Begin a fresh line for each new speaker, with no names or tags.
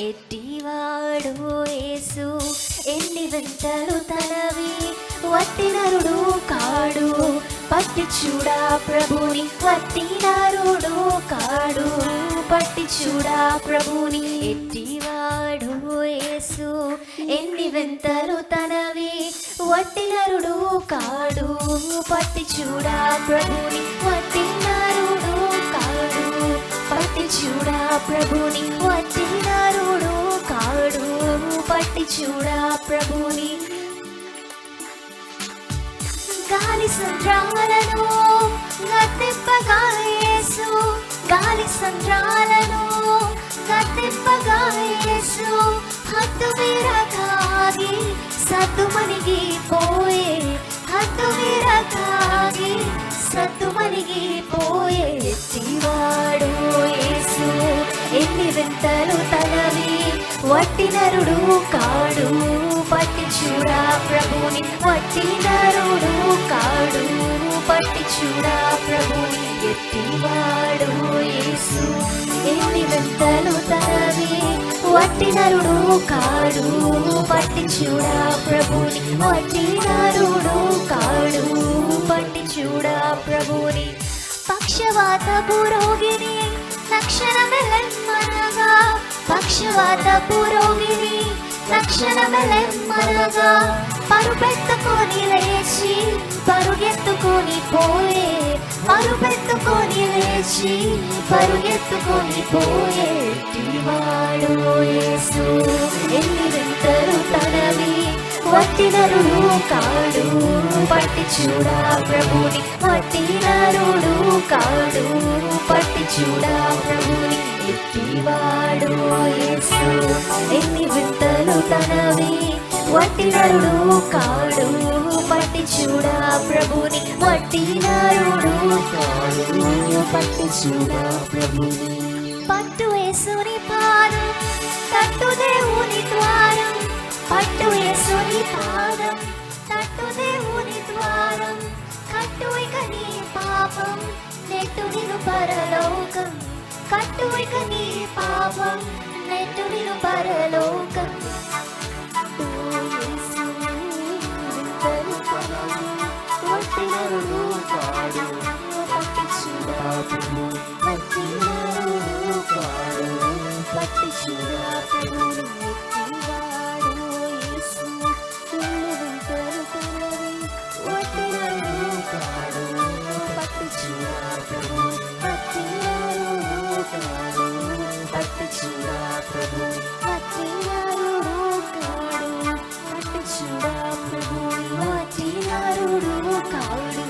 ఎట్టివాడు యేసు ఎన్ని వింతలు తనవి వట్టి నరుడు కాడు పట్టి చూడా ప్రభుని వట్టి నరుడు కాడు పట్టి చూడా ప్రభుని ఎట్టివాడు యేసు ఎన్ని వింతలు తనవి వట్టి నరుడు కాడు పట్టి చూడా ప్రభుని వట్టి నరుడు కాడు పట్టి చూడా ప్రభుని వట్టి నరుడు కాడు పట్టి చూడా ప్రభుని గాలి సంద్రాలను గద్దెప్పగా యేసు గాలి సంద్రాలను గద్దెప్పగా యేసు హద్దు మీరగాగి సద్దు మణిగి పోయే హద్దు మీరగాగి సద్దు మణిగి పోయే ఎట్టివాడు యేసు ఎన్ని వింతలు తనవి వట్టి నరుడు కాడు పట్టి చూడా ప్రభుని వట్టి నరుడు కాడు పట్టి చూడా ప్రభుని ఎట్టివాడు యేసు ఎన్ని వింతలు తనవి వట్టి నరుడు కాడు పట్టి చూడా ప్రభుని వట్టి నరుడు కాడు పట్టి చూడా ప్రభుని పక్షవాత పురోగిని లక్షణమెల్లెమ్మనగా పక్షవాత పురోగిని లక్షణమెల్లెమ్మనగా పరుపెత్తుకొని లేచి పరుగెత్తుకొని పోయే పరుపెత్తుకొని లేచి పరుగెత్తుకొని పోయే ఎట్టివాడు యేసు ఎన్ని వింతలు తనవి వట్టి నరుడు కాడు పట్టి చూడా ప్రభుని వట్టి నరుడు కాడు పట్టి చూడా ప్రభుని ఎట్టివాడు యేసు ఎన్ని వింతలు తనవి వట్టి నరుడు కాడు పట్టి చూడా ప్రభుని వట్టి నరుడు కాడు పట్టి చూడా ప్రభుని పట్టు యేసుని పాదం తట్టు దేవుని ద్వారం పట్టు యేసుని పాదం తట్టు దేవుని ద్వారం కట్టు ఇక నీ పాపం నెట్టు నిను పరలోకం కట్టు ఇక నీ పాపం నెట్టు నిను పరలోకం వట్టి నరుడు కాడు పట్టి చూడా ప్రభుని వట్టి నరుడు కాడు పట్టి చూడా ప్రభుని ఎట్టివాడు యేసు ఎన్ని వింతలు తనవి వట్టి నరుడు కాడు పట్టి చూడా ప్రభుని వట్టి నరుడు కాడు పట్టి చూడా ప్రభుని వట్టి నరుడు కాడు పట్టి చూడా ప్రభుని వట్టి నరుడు కాడు